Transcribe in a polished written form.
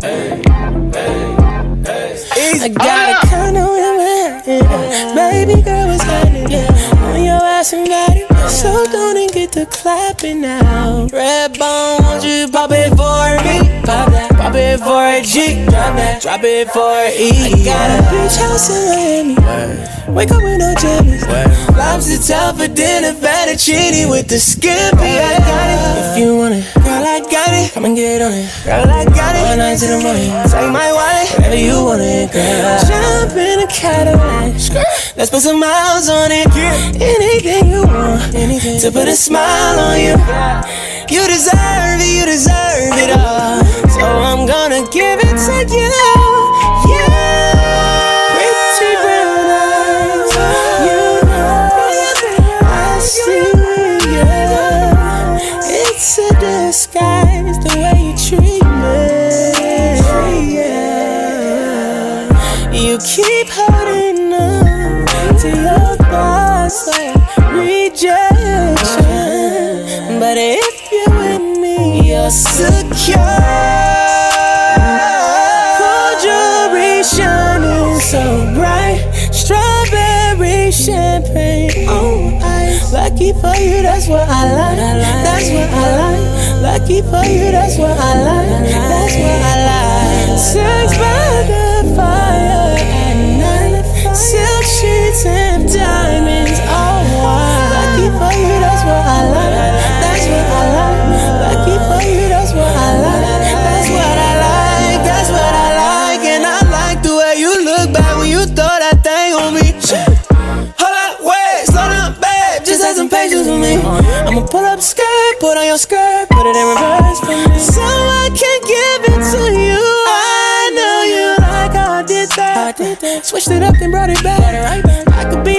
I got a condo in Manhattan. Baby girl was hiding on your ass and body. So don't even get to clapping now. Redbone, won't you pop it for me? Pop that, pop it for a G. Drop that, drop it for a E. I got a beach house in Miami. Wake up with no jammies. Lobster tail for dinner, fettuccine with the skippy. I got it. If you want it, girl, I got it. Come and get on it, girl, I got it. 1 night to the morning, take my wallet, whatever you want it, girl. Jump in a Cadillac, let's put some miles on it. Anything you want, anything to put a smile on you. You deserve it, you deserve it all. So I'm gonna give it to you. Yeah, pretty brown eyes. You know I see you. It's a disguise the way you treat me. Yeah. You keep holding on to your thoughts like rejection, but if you're with me, you're secure. Gold jewelry shining so bright, strawberry champagne on ice. Lucky for you, that's what I like. That's what I like. Lucky for you, that's what I like. That's what I like. Sex by the fire at night, silk sheets and diamonds all white. Lucky for you, that's what I like. That's what I like. Lucky for you, that's what I like. That's what I like. That's what I like. And I like the way you look back when you throw that thing on me. Hold up, wait, slow down, babe. Just have some patience with me. I'ma pull up the skirt, put on your skirt, put it in reverse for me, so I can give it to you. I know you like how I did that. Switched it up and brought it back. I could be